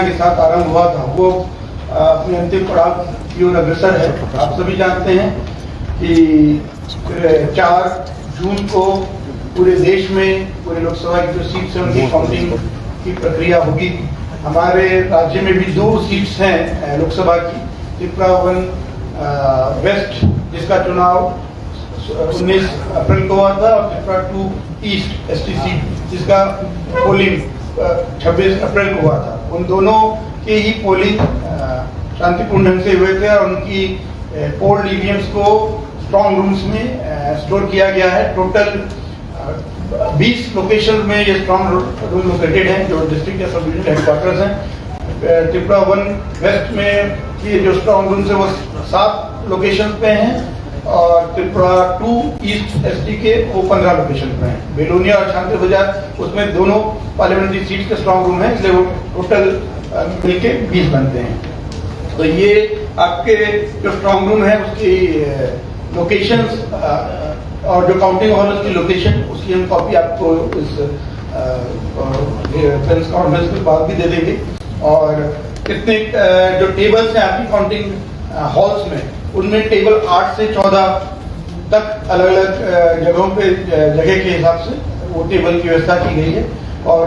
के साथ आरंभ हुआ था वो अपने अंतिम पड़ाव की ओर अग्रसर है। आप सभी जानते हैं कि 4 जून को पूरे देश में पूरे लोकसभा की जो सीट्स हैं उनकी काउंटिंग की प्रक्रिया होगी। हमारे राज्य में भी 2 सीट्स हैं लोकसभा की। त्रिपुरा 1 वेस्ट जिसका चुनाव 19 अप्रैल को हुआ था और त्रिपुरा 2 ईस्ट एसटी सीट जिसका पोलिंग 26 अप्रैल को हुआ था। उन दोनों के ही पोलिंग शांतिपूर्ण ढंग से हुए थे और उनकी पोल्ड ईवीएम्स को स्ट्रॉन्ग रूम्स में स्टोर किया गया है। टोटल 20 लोकेशन में ये स्ट्रॉन्ग रूम लोकेटेड हैं जो डिस्ट्रिक्ट या सब डिविजनल हेडक्वार्टर्स हैं। त्रिपुरा 1 वेस्ट में ये जो स्ट्रॉन्ग रूम्स है वो 7 लोकेशन पे हैं और त्रिपुरा 2 ईस्ट एसटी के वो 15 लोकेशन पे हैं। बेलोनिया और शांति बाजार उसमें दोनों पार्लियामेंट्री सीट के स्ट्रॉन्ग रूम हैं, इसलिए वो टोटल मिलके 20 बनते हैं। तो ये आपके जो स्ट्रॉन्ग रूम है उसकी लोकेशंस और जो काउंटिंग हॉल उसकी लोकेशन उसकी हम कॉपी आपको इस प्रेस कॉन्फ्रेंस के बाद भी दे देंगे। और कितने जो टेबल्स हैं आपकी काउंटिंग हॉल्स में उनमें टेबल 8 से 14 तक अलग अलग जगहों पे जगह के हिसाब से वो टेबल की व्यवस्था की गई है। और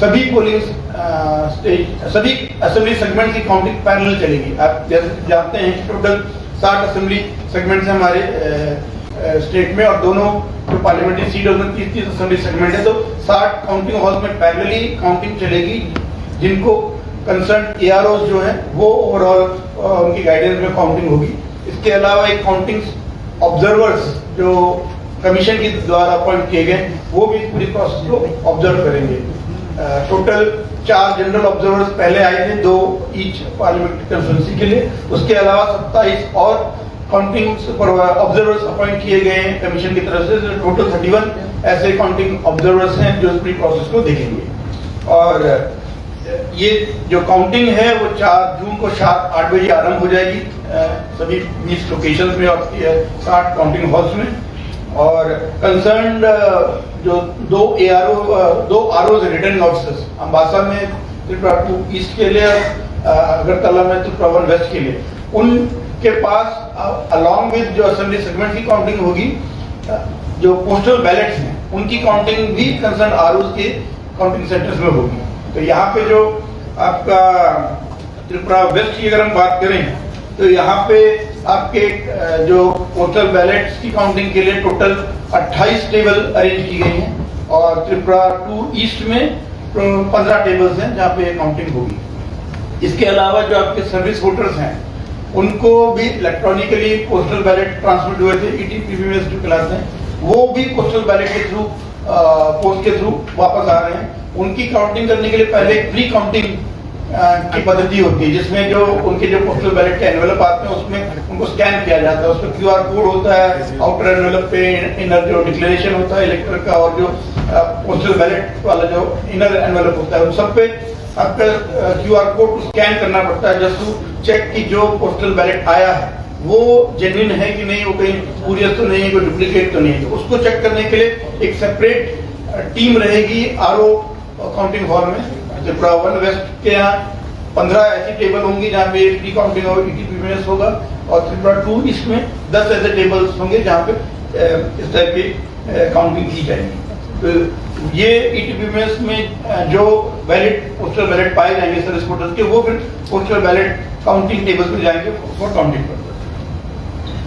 सभी पोलिंग स्टेज सभी असेंबली सेगमेंट की काउंटिंग पैरेलल चलेगी। आप जैसे जानते हैं कि टोटल 60 असेंबली सेगमेंट्स हैं हमारे स्टेट में और दोनों जो पार्लियामेंट्री सीट है उसमें 30 असेंबली सेगमेंट है। तो 60 काउंटिंग हॉल्स में पैरेलली काउंटिंग चलेगी जिनको कंसर्न एआरओ जो है वो ओवरऑल उनकी गाइडेंस में काउंटिंग होगी। इसके अलावा एक काउंटिंग ऑब्जर्वर्स जो कमीशन के द्वारा अपॉइंट किए गए वो भी पूरी प्रोसेस को ऑब्जर्व करेंगे। टोटल 4 जनरल ऑब्जर्वर्स पहले आए थे, 2 ईच पार्लियामेंट्री कंस्टिट्यूंसी के लिए। उसके अलावा 27 और काउंटिंग ऑब्जर्वर्स अपॉइंट किए गए हैं कमीशन की तरफ से। टोटल 31 ऐसे काउंटिंग ऑब्जर्वर्स हैं जो इस पूरी प्रोसेस को देखेंगे। और ये जो काउंटिंग है वो 4 जून को 8 बजे आरंभ हो जाएगी सभी 20 लोकेशन में और 60 काउंटिंग हॉल्स में। और कंसर्न्ड जो 2 आरओ रिटर्निंग ऑफिसर्स अम्बासा में त्रिपुरा 2 ईस्ट के लिए अगरतला में त्रिपुरा 1 वेस्ट के लिए, उनके पास अलॉन्ग विद जो असेंबली सेगमेंट की काउंटिंग होगी जो पोस्टल बैलेट्स हैं उनकी काउंटिंग भी कंसर्न आरओ के काउंटिंग सेंटर्स में होगी। तो यहाँ पे जो आपका त्रिपुरा वेस्ट की अगर हम बात करें तो यहाँ पे आपके जो पोस्टल बैलेट्स की काउंटिंग के लिए टोटल 28 टेबल अरेंज की गई हैं और त्रिपुरा 2 ईस्ट में 15 टेबल्स हैं जहाँ पे काउंटिंग होगी। इसके अलावा जो आपके सर्विस वोटर्स हैं उनको भी इलेक्ट्रॉनिकली पोस्टल बैलेट ट्रांसमिट हुए थे, ETPBMS जो कहलाते हैं, वो भी पोस्टल बैलेट के थ्रू पोस्ट के थ्रू वापस आ रहे हैं। उनकी काउंटिंग करने के लिए पहले एक प्री काउंटिंग की पद्धति होती है जिसमें जो उनके जो पोस्टल बैलेट के एनवेलप आते हैं उसमें उनको स्कैन किया जाता है। उसमें QR कोड होता है, आउटर एनवेलप पे इनर जो डिक्लेरेशन होता है इलेक्टर का और जो पोस्टल बैलेट वाला जो इनर एनवेलप होता है उन सब पे आपका QR कोड स्कैन करना पड़ता है जस्ट टू चेक कि जो पोस्टल बैलेट आया है वो जेन्युइन है कि नहीं, वो कहीं स्पूरियस तो नहीं है, कोई डुप्लीकेट तो नहीं है। तो उसको चेक करने के लिए एक सेपरेट टीम रहेगी आरओ काउंटिंग हॉल में। त्रिपुरा 1 वेस्ट के यहाँ 15 ऐसी टेबल होंगी जहाँ पे प्री काउंटिंग और ETPBMS होगा और त्रिपुरा 2 ईस्ट में 10 ऐसे टेबल्स होंगे जहाँ पे इस टाइप की काउंटिंग की जाएगी। तो ये ETPBMS में जो बैलेट पोस्टल बैलेट पाए जाएंगे सर्विस वोटर्स के वो फिर पोस्टल बैलेट काउंटिंग टेबल्स में जाएंगे फॉर काउंटिंग पर्पस।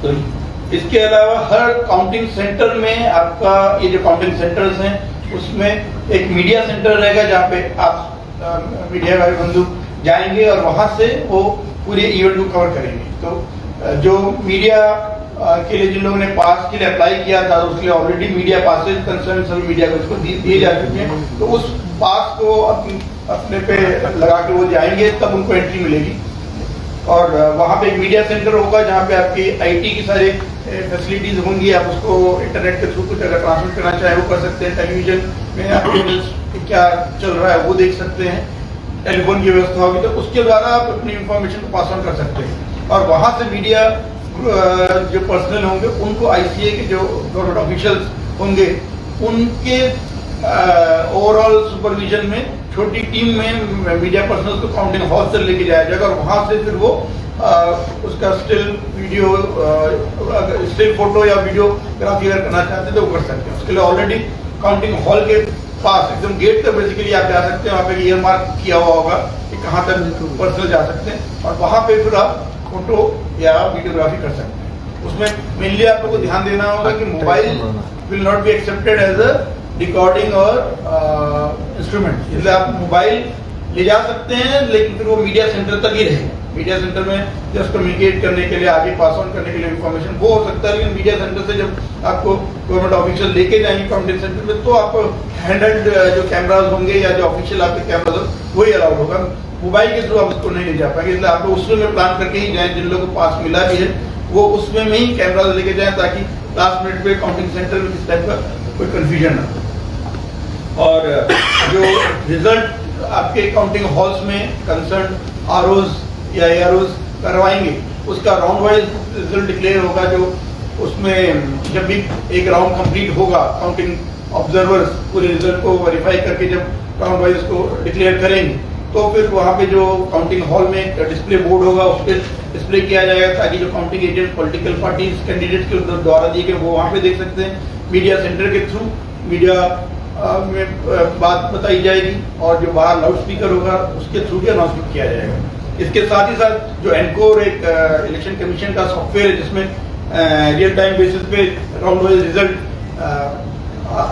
तो इसके अलावा हर काउंटिंग सेंटर में आपका ये जो काउंटिंग सेंटर्स हैं उसमें एक मीडिया सेंटर रहेगा जहाँ पे आप मीडिया भाई बंधु जाएंगे और वहां से वो पूरे इवेंट को कवर करेंगे। तो जो मीडिया के लिए जिन लोगों ने पास के लिए अप्लाई किया था उसके लिए ऑलरेडी मीडिया पासेज कंसर्न सभी मीडिया को इसको दिए जा चुके हैं। तो उस पास को अपने पे लगा के वो जाएंगे तब उनको एंट्री मिलेगी। और वहाँ पे एक मीडिया सेंटर होगा जहाँ पे आपकी IT की सारे फैसिलिटीज होंगी। आप उसको इंटरनेट के थ्रू कुछ अगर ट्रांसमिट करना चाहे वो कर सकते हैं। टेलीविजन में आपके क्या चल रहा है वो देख सकते हैं। टेलीफोन की व्यवस्था होगी तो उसके द्वारा आप अपनी इंफॉर्मेशन को पास ऑन कर सकते हैं। और वहाँ से मीडिया जो पर्सनल होंगे उनको ICA के जो गवर्नमेंट ऑफिशियल्स होंगे उनके ओवरऑल सुपरविजन में छोटी टीम में मीडिया पर्सनल को काउंटिंग हॉल से लेके जाया जाएगा और वहाँ से फिर वो उसका स्टिल वीडियो स्टिल फोटो या वीडियोग्राफी अगर करना चाहते हैं तो वो कर सकते हैं। उसके लिए ऑलरेडी काउंटिंग हॉल के पास एकदम गेट तक बेसिकली आप जा सकते हैं, वहाँ पे ईयर मार्क किया हुआ होगा कि कहाँ तक पर्सनल जा सकते हैं और वहाँ पे फिर आप फोटो या वीडियोग्राफी कर सकते हैं। उसमें मेनली आप लोगों को ध्यान देना होगा कि mobile will not be accepted as a recording or instrument, इसलिए आप मोबाइल ले जा सकते हैं लेकिन फिर वो मीडिया सेंटर तक ही रहेगा। मीडिया सेंटर में जस्ट कम्युनिकेट करने के लिए, आगे पास ऑन करने के लिए इंफॉर्मेशन वो हो सकता है, लेकिन मीडिया सेंटर से जब आपको गवर्नमेंट ऑफिशियल लेके जाएंगे काउंटिंग सेंटर में तो आप हैंडल्ड जो कैमराज होंगे या जो ऑफिशियल आपके कैमराज हो वही अलाउड होगा। मोबाइल के थ्रू आप उसको नहीं ले जा पाएंगे, इसलिए आप उसमें में प्लान करके ही जाएं। जिन लोगों को पास मिला भी है वो उसमें में ही कैमराज लेके जाएं ताकि लास्ट मिनट पे काउंटिंग सेंटर में किस टाइप का कोई कन्फ्यूजन ना हो। और जो रिजल्ट आपके काउंटिंग हॉल्स में कंसर्न आरओज या एआरओज करवाएंगे उसका राउंड वाइज रिजल्ट डिक्लेयर होगा। जो उसमें जब भी एक राउंड कंप्लीट होगा काउंटिंग ऑब्जर्वर्स पूरे रिजल्ट को वेरीफाई करके जब राउंड वाइज को डिक्लेयर करेंगे तो फिर वहाँ पे जो काउंटिंग हॉल में डिस्प्ले बोर्ड होगा उस पर डिस्प्ले किया जाएगा ताकि जो counting agent political parties candidate के द्वारा दिए गए वो वहाँ पे देख सकते हैं। मीडिया सेंटर के थ्रू मीडिया में बात बताई जाएगी और जो बाहर लाउड स्पीकर होगा उसके थ्रू भी अनाउंसमेंट किया जाएगा। इसके साथ ही साथ जो एनकोर एक इलेक्शन कमीशन का सॉफ्टवेयर है जिसमें रियल टाइम बेसिस पे राउंड वाइज रिजल्ट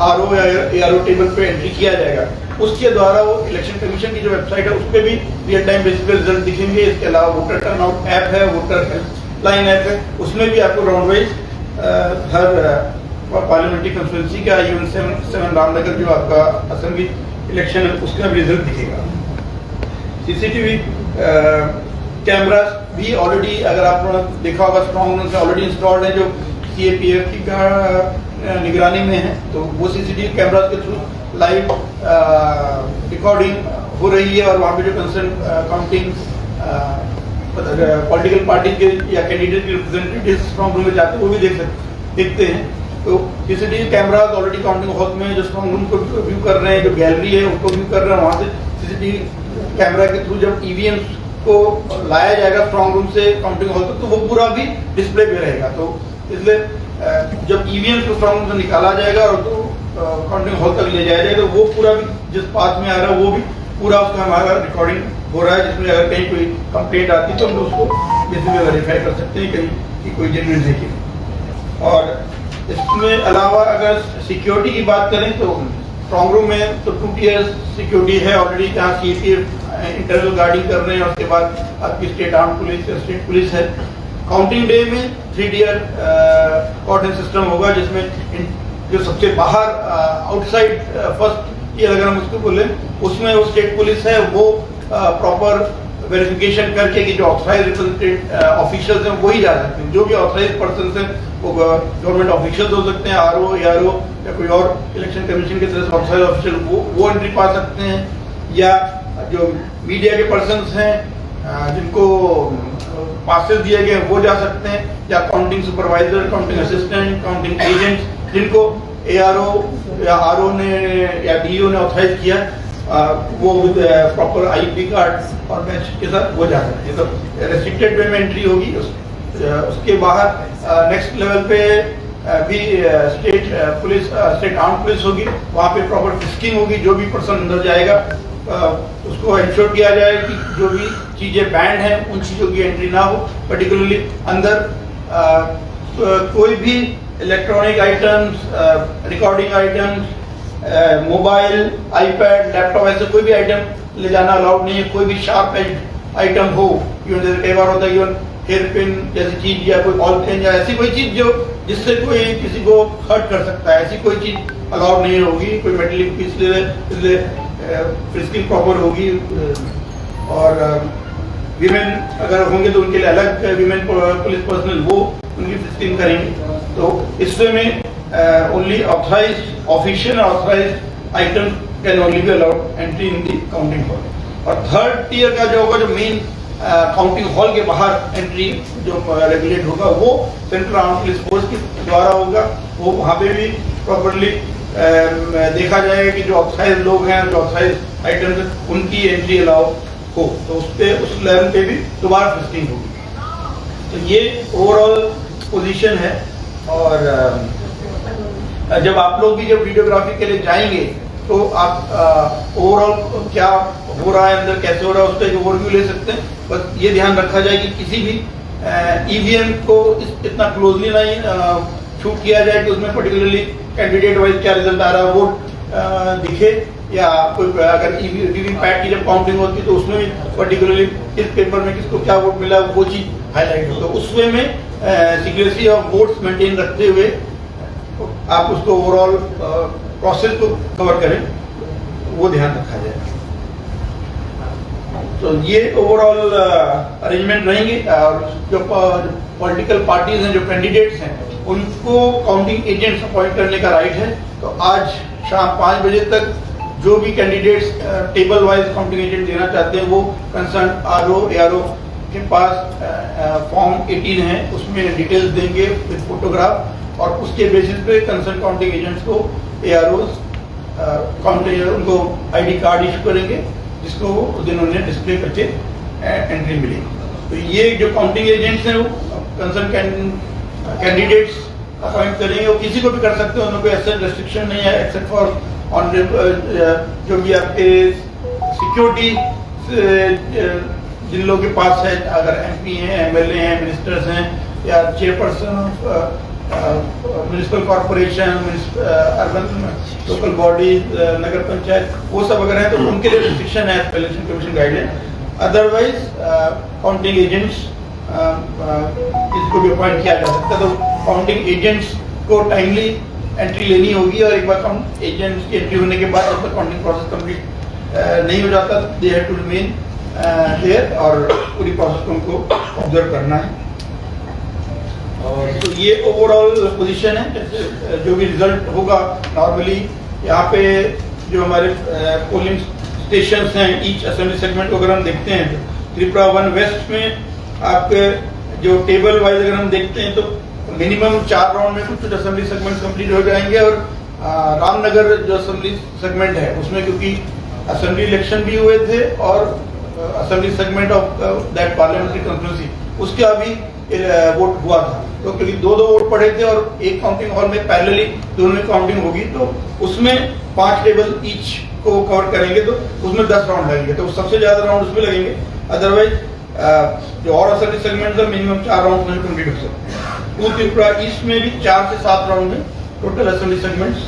आरओ या एआरओ टेबल पे एंट्री किया जाएगा, उसके द्वारा वो इलेक्शन कमीशन की जो वेबसाइट है उस पर भी रियल टाइम बेसिस पे रिजल्ट दिखेंगे। इसके अलावा वोटर टर्नआउट ऐप है, वोटर हेल्पलाइन ऐप है, उसमें भी आपको राउंड वाइज हर पार्लियामेंट्री कंस्टिट्यूंसी का इवन 7 रामनगर जो आपका असेंबली इलेक्शन है उसका भी रिजल्ट दिखेगा। सीसीटीवी कैमरास भी ऑलरेडी अगर आप देखा होगा स्ट्रॉन्ग रूम से ऑलरेडी इंस्टॉल्ड है जो सीएपीएफ की निगरानी में है, तो वो सीसीटीवी कैमरास के थ्रू लाइव रिकॉर्डिंग हो रही है और वहाँ पे जो कंसर्न काउंटिंग पॉलिटिकल पार्टी के या कैंडिडेट के रिप्रेजेंटेटिव स्ट्रॉन्ग रूम में जाते हैं वो भी देखते हैं। तो CCTV cameras already counting hall में जो स्ट्रॉन्ग रूम को व्यू कर रहे हैं, जो गैलरी है उनको व्यू कर रहे हैं, वहाँ से सीसीटीवी कैमरा के थ्रू जब ईवीएम को लाया जाएगा स्ट्रॉन्ग रूम से काउंटिंग हॉल तक तो वो पूरा भी डिस्प्ले पे रहेगा। तो इसलिए जब ईवीएम को स्ट्रॉन्ग रूम से निकाला जाएगा और तो काउंटिंग हॉल तक ले जाया जाएगा तो वो पूरा भी जिस पाथ में आ रहा है वो भी पूरा उसका हमारा रिकॉर्डिंग हो रहा है, जिसमें अगर कहीं कोई कंप्लेंट आती है तो हम उसको बेसिकली वेरीफाई कर सकते हैं कहीं कि कोई जेन्युइन है कि। और इसमें अलावा अगर सिक्योरिटी की बात करें तो स्ट्रॉन्ग रूम में तो 2 टियर सिक्योरिटी है ऑलरेडी, जहाँ सीपीएफ इंटरनल गार्डिंग कर रहे हैं, उसके बाद आपकी स्टेट आर्म पुलिस या स्टेट पुलिस है। काउंटिंग डे में 3 टियर कॉर्डन सिस्टम होगा जिसमें जो सबसे बाहर आउटसाइड फर्स्ट टियर अगर हम उसको बोले उसमें वो स्टेट पुलिस है, वो प्रॉपर वेरिफिकेशन करके कि जो ऑथराइज रिप्रेजेंटेटिव ऑफिशियल्स हैं वही जा सकते हैं। जो भी ऑथराइज पर्सन हैं वो गवर्नमेंट ऑफिशियल्स हो सकते हैं, आरओ एआरओ या कोई और इलेक्शन कमीशन की तरफ से ऑथराइज ऑफिशियल वो एंट्री पा सकते हैं, या जो मीडिया के पर्सन्स हैं जिनको पासेस दिए गए वो जा सकते हैं, या counting supervisor, counting assistant, counting agent जिनको एआरओ या आरओ ने या डीओ ने ऑथराइज किया वो विद प्रॉपर आईपी कार्ड और बैच के साथ वो जा सकते हैं। तो रेस्ट्रिक्टेड वे में एंट्री होगी। उसके बाहर नेक्स्ट लेवल पे भी state police, state arm police होगी, वहाँ पे प्रॉपर फिस्किंग होगी। जो भी पर्सन अंदर जाएगा उसको इंश्योर किया जाए कि जो भी चीज़ें बैंड हैं उन चीज़ों की एंट्री ना हो। पर्टिकुलरली अंदर कोई भी electronic items, recording items, mobile, iPad, laptop ऐसे कोई भी आइटम ले जाना अलाउड नहीं है। कोई भी शार्प एज आइटम हो, इवन कई बार होता है इवन हेयर पिन जैसी चीज या कोई बॉल पेन या ऐसी कोई चीज जो जिससे कोई किसी को हर्ट कर सकता है, ऐसी कोई चीज अलाउड नहीं होगी। कोई मेटलिक पीस इसलिए फ्रिस्किंग प्रॉपर होगी। और वीमेन अगर होंगे तो उनके लिए अलग वीमेन पुलिस पर्सनल वो उनकी फ्रिस्किंग करेंगे। तो इससे में only authorised official authorised item can only be allowed entry in the counting hall. और थर्ड टियर का जो होगा, जो मेन काउंटिंग हॉल के बाहर एंट्री जो रेगुलेट होगा वो सेंट्रल आर्म पुलिस फोर्स के द्वारा होगा। वो वहाँ पे भी प्रॉपरली देखा जाएगा कि जो ऑथराइज लोग हैं, जो ऑथराइज आइटम्स, उनकी एंट्री अलाउ हो, तो उस लेवल पे भी दोबारा टेस्टिंग होगी। तो ये ओवरऑल पोजीशन है। और जब आप लोग भी जब वीडियोग्राफी के लिए जाएंगे तो आप ओवरऑल क्या हो रहा है अंदर, कैसे हो रहा है, उसका एक ओवरव्यू ले सकते हैं। बस ये ध्यान रखा जाए कि किसी भी ईवीएम को इतना क्लोजली नहीं शूट किया जाए कि उसमें पर्टिकुलरली कैंडिडेट वाइज क्या रिजल्ट आ रहा है वो दिखे, या कोई अगर वीवीपैट की जब काउंटिंग होती है तो उसमें भी पर्टिकुलरली इस पेपर में किसको क्या वोट मिला वो चीज हाईलाइट हो। तो उस वे में सिक्योरिटी ऑफ वोट्स मेंटेन रखते हुए आप उसको ओवरऑल प्रोसेस को कवर करें, वो ध्यान रखा जाए। तो ये ओवरऑल अरेंजमेंट रहेंगे। और जो पॉलिटिकल पार्टीज हैं, जो कैंडिडेट्स हैं, उनको काउंटिंग एजेंट्स अपॉइंट करने का राइट है। तो आज शाम 5 बजे तक जो भी candidates table wise counting agent देना चाहते हैं वो कंसर्न आरओ एआरओ के पास फॉर्म 18 है, उसमें डिटेल्स देंगे विद फोटोग्राफ, और उसके बेसिस पे कंसर्न काउंटिंग एजेंट्स को एआरओस उनको आईडी कार्ड इशू करेंगे, जिसको उस दिन उन्हें डिस्प्ले करके एंट्री मिलेगी। तो ये जो काउंटिंग एजेंट्स हैं वो कंसर्न कैंडिडेट्स अपॉइंट करेंगे, वो किसी को भी कर सकते हैं, उनमें कोई ऐसा रेस्ट्रिक्शन नहीं है एक्सेप्ट फॉर ऑन जो भी आपके सिक्योरिटी जिन लोगों के पास है, अगर एमपी हैं, एमएलए हैं, मिनिस्टर्स हैं, या chairperson of municipal corporation, urban local body, nagar panchayat, वो सब अगर हैं तो उनके लिए रिस्ट्रिक्शन है election commission guideline. Otherwise counting agents इसको भी अपॉइंट किया जा सकता है। तो काउंटिंग एजेंट्स को टाइमली एंट्री लेनी होगी, और एक बार काउंट एजेंट्स की एंट्री होने के बाद जब तक काउंटिंग प्रोसेस कंप्लीट नहीं हो जाता, they have to remain there, और पूरी प्रोसेस को उनको ऑब्जर्व करना है। और तो ये ओवरऑल पोजीशन है। जो भी रिजल्ट होगा, नॉर्मली यहाँ पे जो हमारे पोलिंग स्टेशंस हैं, ईच असेंबली सेगमेंट को अगर हम देखते हैं तो त्रिपुरा 1 वेस्ट में आपके जो टेबल वाइज अगर हम देखते हैं तो मिनिमम 4 राउंड में कुछ असेंबली सेगमेंट कंप्लीट हो जाएंगे। और रामनगर जो असेंबली सेगमेंट है उसमें क्योंकि असेंबली इलेक्शन भी हुए थे और assembly segment of that parliamentary constituency उसका भी वोट हुआ था, तो क्योंकि 2-2 वोट पड़े थे और एक काउंटिंग हॉल में पैरेलली दोनों में काउंटिंग होगी, तो उसमें 5 टेबल ईच को कवर करेंगे, तो उसमें 10 राउंड लगेंगे, तो सबसे ज्यादा राउंड उसमें लगेंगे। अदरवाइज जो और असेंबली सेगमेंट है मिनिमम 4 राउंड में कंप्लीट हो सकते हैं। पूर्व त्रिपुरा ईस्ट में भी 4 से 7 राउंड में टोटल असेंबली सेगमेंट्स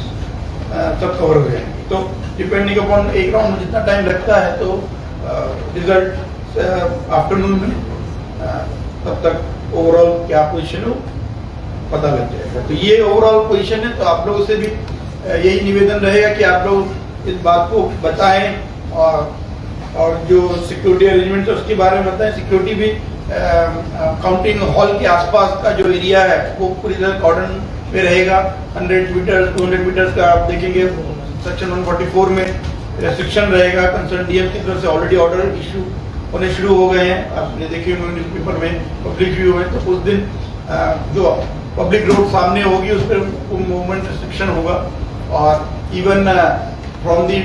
सब कवर हो जाएंगे। तो डिपेंडिंग अपॉन एक राउंड में जितना टाइम लगता है, तो रिजल्ट आफ्टरनून में तब तक ओवरऑल क्या पोजीशन हो पता लग जाएगा। तो ये ओवरऑल पोजीशन है। तो आप लोगों से भी यही निवेदन रहेगा कि आप लोग इस बात को बताएं, और जो सिक्योरिटी अरेंजमेंट है उसके बारे में बताएं। सिक्योरिटी भी काउंटिंग हॉल के आसपास का जो एरिया है वो पूरी तरह कॉर्डन पे रहेगा। 100 मीटर 200 मीटर्स का आप देखेंगे सेक्शन 144 में रेस्ट्रिक्शन रहेगा। कंसर्न डीएम की तरफ से ऑलरेडी ऑर्डर इशू होने शुरू हो गए हैं, आपने देखे होंगे न्यूज़पेपर में, पब्लिक व्यू में। तो उस दिन जो पब्लिक रोड सामने होगी उस पर मूवमेंट रिस्ट्रिक्शन होगा। और even from the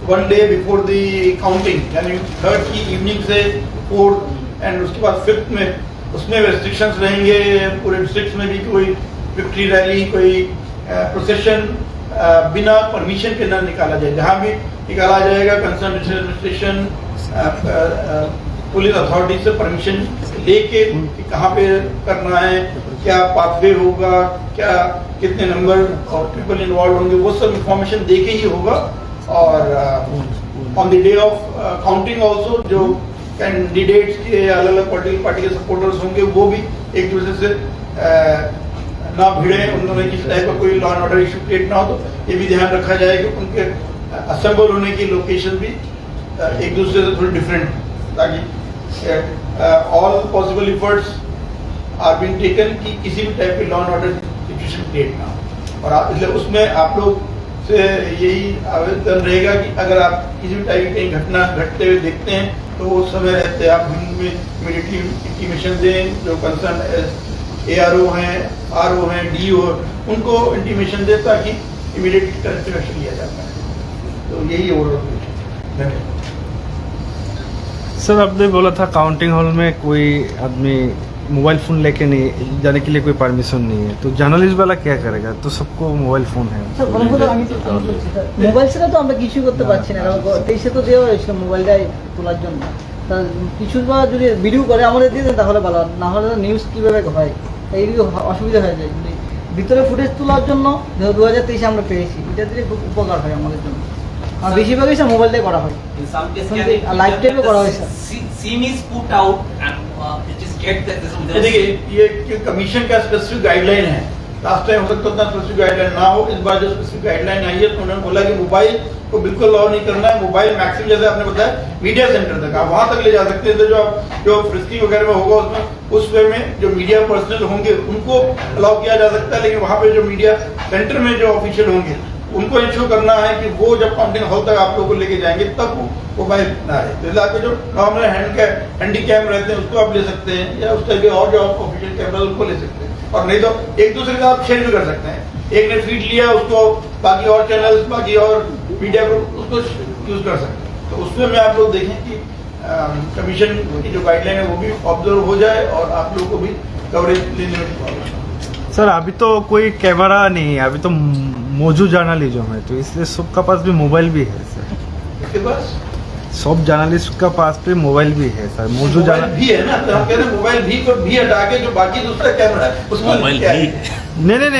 1 day before the counting, यानी 3rd की इवनिंग से 4th एंड उसके बाद 5th में उसमें रेस्ट्रिक्शंस रहेंगे। पूरे डिस्ट्रिक्ट में भी कोई विक्ट्री रैली, कोई प्रोसेशन बिना परमिशन के न निकाला जाए। जहाँ भी निकाला जाएगा कंसर्न एडमिनिस्ट्रेशन पुलिस अथॉरिटी से परमिशन लेके कि कहाँ पे करना है, क्या पाथवे होगा, क्या कितने नंबर ऑफ पीपल इन्वॉल्व होंगे, वो सब इंफॉर्मेशन दे के ही होगा। और on the day of counting also जो कैंडिडेट्स के अलग अलग पॉलिटिकल पार्टी के सपोर्टर्स होंगे वो भी एक दूसरे से ना भिड़े, उन दोनों किसी टाइप का कोई law and order issue create ना हो। तो ये भी ध्यान रखा जाए कि उनके असेंबल होने की लोकेशन भी एक दूसरे से थोड़ी डिफरेंट, ताकि all possible efforts are being taken कि किसी भी टाइप के law and order situation create ना हो। और इसलिए उसमें आप लोग से यही आवेदन रहेगा कि अगर आप किसी भी टाइप की घटना घटते हुए देखते हैं तो उस समय रहते आप में इमीडिएटली इंटीमेशन दें। जो कंसर्न एआरओ हैं, आरओ हैं, डीओ, उनको इंटीमेशन दें ताकि इमीडिएट करेक्टिव एक्शन लिया जाता है। तो यही ओवरऑल धन्यवाद। सर आपने बोला था काउंटिंग हॉल में कोई आदमी मोबाइल फ़ोन लेके नहीं जाने के लिए कोई परमिशन नहीं है, तो जर्नलिस्ट वाला क्या करेगा? तो सबको मोबाइल फ़ोन है। স্যার বলবো আমি তো মোবাইল ছাড়া তো আমরা কিছু করতে পারছি না, কারণ 23-এ তো দেওয়া হয়েছিল মোবাইলটা তোলার জন্য। তা কিছু বা যদি ভিডিও করে আমাদের দিয়ে দেন তাহলে ভালো, না হলে নিউজ কীভাবে হয় এইদিকে অসুবিধা হয়ে যায়। ভিতরে ফুটেজ তোলার জন্য 2023-এ আমরা পেয়েছি, এটা দিলে খুব উপকার হয় আমাদের জন্য। আর বেশিরভাগই স্যার মোবাইল দিয়ে করা হয়, লাইভ টাইপে করা হয় sir. scene is put out and it is checked that this is देखिए ये कमीशन का स्पेसिफिक गाइडलाइन है। लास्ट टाइम हो सकता था स्पेसिफिक गाइडलाइन ना हो, इस बार जो स्पेसिफिक गाइडलाइन आई है तो उन्होंने बोला कि मोबाइल को बिल्कुल अलाउ नहीं करना है। मोबाइल मैक्सिमम जैसे आपने बताया मीडिया सेंटर तक आप वहां तक ले जा सकते हैं, तो जो फ्रिस्किंग वगैरह में होगा उसमें उस वे में जो मीडिया पर्सनल होंगे उनको अलाउ किया जा सकता है, लेकिन वहां पे जो मीडिया सेंटर में जो ऑफिशियल होंगे उनको इंश्योर करना है कि वो जब काउंटिंग हॉल तक आप लोगों को लेके जाएंगे तब मोबाइल ना आए। तो आपके जो नॉर्मल हैंडी कैम रहते हैं उसको आप ले सकते हैं, या उस तरह के और जो ऑफिशियल कैमरा उनको ले सकते हैं, और नहीं तो एक दूसरे का आप शेयर भी कर सकते हैं। एक ने फीड लिया उसको बाकी और चैनल्स बाकी और मीडिया को उसको यूज कर सकते हैं। तो उसमें मैं आप लोग देखें कि कमीशन की जो गाइडलाइन है वो भी ऑब्जर्व हो जाए और आप लोगों को भी कवरेज लेने में प्रॉब्लम। सर अभी तो कोई कैमरा नहीं है, अभी तो मौजूद जर्नलिज्म है, तो इसलिए सबका पास भी मोबाइल भी है सर। इसके पास सब जर्नलिस्ट का पास पे मोबाइल भी है सर, मौजूद मोबाइल भी है ना, तो हम कह रहे हैं मोबाइल भी को भी हटा के जो बाकी दूसरा कैमरा है उसको क्या है?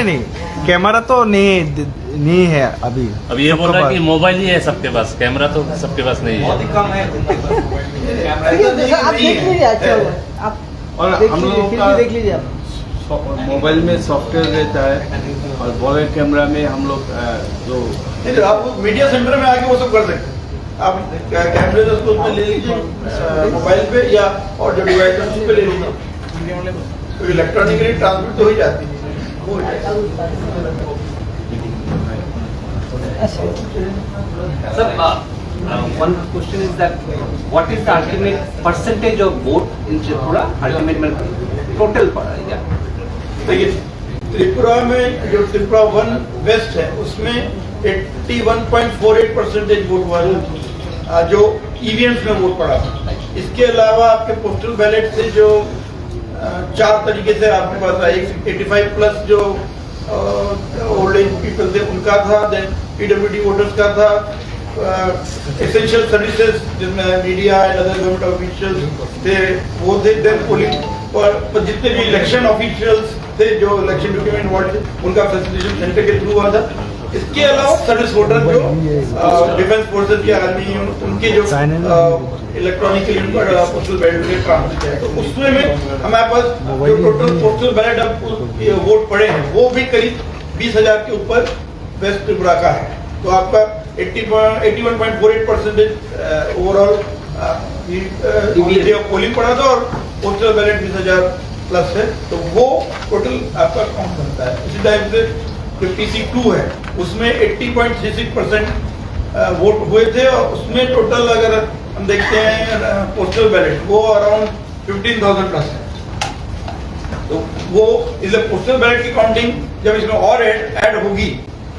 नहीं कैमरा तो नहीं है अभी ये बोल रहा है कि सबका मोबाइल ही है सबके पास, कैमरा तो सबके पास नहीं बहुत है। ही कम है। कैमरा ठीक है, तो आप नहीं देख लीजिए, अच्छा है। हुआ आप और देख हम लीजिए, लोगों फिर का भी देख लीजिए आप। मोबाइल में सॉफ्टवेयर रहता है और बॉर्डर कैमरा में हम लोग जो नहीं तो आप मीडिया सेंटर में आके वो सब कर सकते हैं। आप कैमरे उसको उसमें ले लीजिए मोबाइल पे, या और जो डिवाइस है उस पे ले लीजिए, तो इलेक्ट्रॉनिकली ट्रांसमिट तो हो ही जाती है, वो हो जाएगा। अच्छा Sir, one question is that what is the ultimate percentage of vote in Tripura? Ultimate total yeah. देखिए त्रिपुरा में जो त्रिपुरा 1 वेस्ट है उसमें 81.48% वोट हुआ जो ईवीएम्स में वोट पड़ा था। इसके अलावा आपके पोस्टल बैलेट से जो 4 तरीके से आपके पास 85 प्लस जो ओल्ड एज पीपल थे उनका था, देन पीडब्ल्यूडी वोटर्स का था, एसेंशियल सर्विसेज जिसमें media and other government officials थे वो थे, देन पोलिंग पर जितने भी इलेक्शन ऑफिशियल्स थे जो इलेक्शन ड्यूटी में इन्वॉल्व थे उनका फैसिलिटेशन सेंटर के थ्रू हुआ था। इसके अलावा सर्विस वोटर जो डिफेंस फोर्सेज के आर्मी उनके जो इलेक्ट्रॉनिकली पोस्टल बैलेट के ट्रांसफर किया, तो उसमें में हमारे पास जो टोटल पोस्टल बैलेट वोट पड़े हैं वो भी करीब 20,000 के ऊपर वेस्ट त्रिपुरा का है। तो आपका 81.48% ओवरऑल पोलिंग पड़ा था और पोस्टल बैलेट 20,000 प्लस है, तो वो टोटल आपका काउंट बनता है। इसी टाइप से जो PC2 है उसमें 80.36% वोट हुए थे, और उसमें टोटल अगर हम देखते हैं पोस्टल बैलेट वो अराउंड 15,000 प्लस है। तो वो इसलिए पोस्टल बैलेट की काउंटिंग जब इसमें और ऐड होगी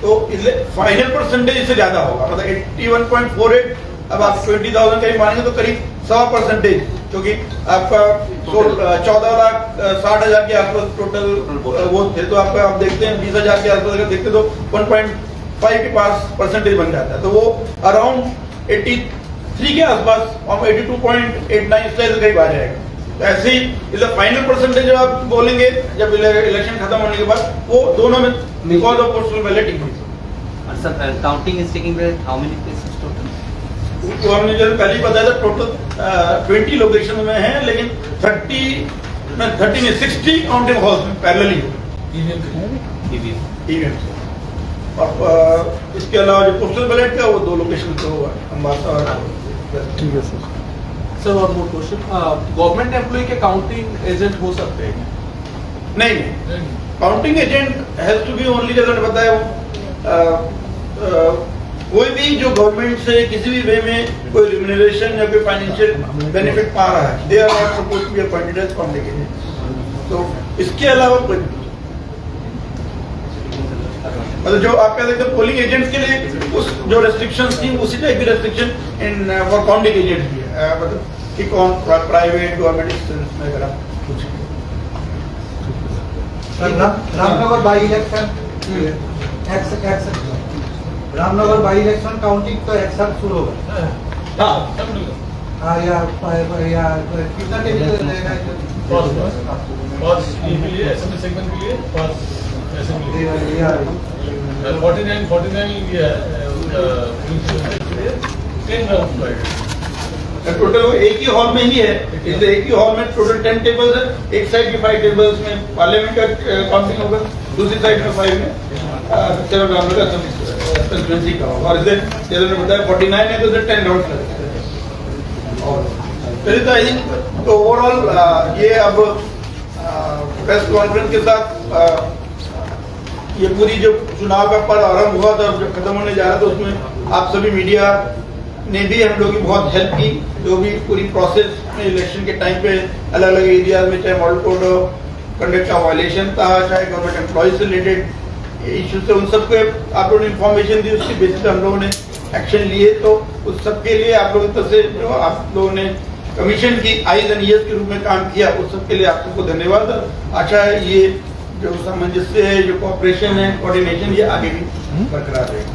तो इसलिए फाइनल परसेंटेज इससे ज्यादा होगा, मतलब 81.48 अब आप 20,000 का ही मानेंगे तो करीब 100%, क्योंकि आपका 14,60,000 के आसपास टोटल वोट थे, तो आपका आप देखते हैं 20,000 के आसपास अगर देखते तो 1.5 के पास परसेंटेज बन जाता है, तो वो अराउंड 83 के आसपास 82.89 इस तरह से करीब आ जाएगा। तो ऐसे ही इसलिए फाइनल परसेंटेज जो आप बोलेंगे जब इलेक्शन खत्म होने के बाद वो दोनों में because of postal ballot increase. Sir, counting is taking place how many places total? तो हमने जब पहले ही बताया था टोटल 20 लोकेशन में है, लेकिन 60 काउंटिंग हॉल्स में पैरेलली इवेंट, और इसके अलावा जो पोस्टल बैलेट का वो 2 लोकेशन पे होगा अम्बासा और ठीक है sir. Sir one more question, government employ के काउंटिंग एजेंट हो सकते हैं? नहीं, counting agent has to be only, जैसे मैंने बताया कोई भी जो गवर्नमेंट से किसी भी वे में कोई रिम्यूनरेशन या कोई फाइनेंशियल बेनिफिट पा रहा है, they are not supposed to be appointed as counting agent. तो इसके अलावा कोई मतलब जो आप कह सकते पोलिंग एजेंट्स के लिए उस जो रेस्ट्रिक्शंस थी उसी टाइप की restriction in for counting agents भी है, मतलब कि कौन प्राइवेट गवर्नमेंट इंस्टीट्यूट में अगर आप कुछ Ramnagar by election Ramnagar by election counting तो एक साथ शुरू होगा। हाँ या कितना टेबल रहेगा? फर्स्ट के लिए असेंबली सेगमेंट के लिए फर्स्ट असेंबली 49 ये है 10 राउंड टोटल एक ही हॉल में ही है, इसलिए एक ही हॉल में टोटल 10 टेबल्स है। एक साइड की 5 टेबल्स में पार्लियामेंट का काउंटिंग होगा, दूसरी साइड में 5 में सेवन राउंड का कंस्टिट्यूएंसी का होगा। और इसे जैसे मैंने बताया 49 है तो इसे 10 राउंड लगेगा। और फिर आई थिंक ओवरऑल ये अब प्रेस कॉन्फ्रेंस के साथ ये पूरी जो चुनाव का पर्व आरंभ हुआ था, जब खत्म होने जा रहा था, उसमें आप सभी मीडिया ने भी हम लोग की बहुत हेल्प की। जो भी पूरी प्रोसेस में इलेक्शन के टाइम पे अलग अलग एरियाज में चाहे मॉडल कोड कंडक्ट का वायलेशन था, चाहे गवर्नमेंट एम्प्लॉयज से रिलेटेड इशू से, उन सबको आप लोगों ने इन्फॉर्मेशन दी, उसकी बेसिस पे हम लोगों ने एक्शन लिए। तो उस सबके लिए आप लोगों की तरफ से जो आप लोगों ने कमीशन की आईज एंड ईयर्स के रूप में काम किया, उस सबके लिए आप सबको धन्यवाद। आशा है ये जो सामंजस्य है, जो कोऑपरेशन है, कोऑर्डिनेशन, ये आगे भी बरकरार रहेगा।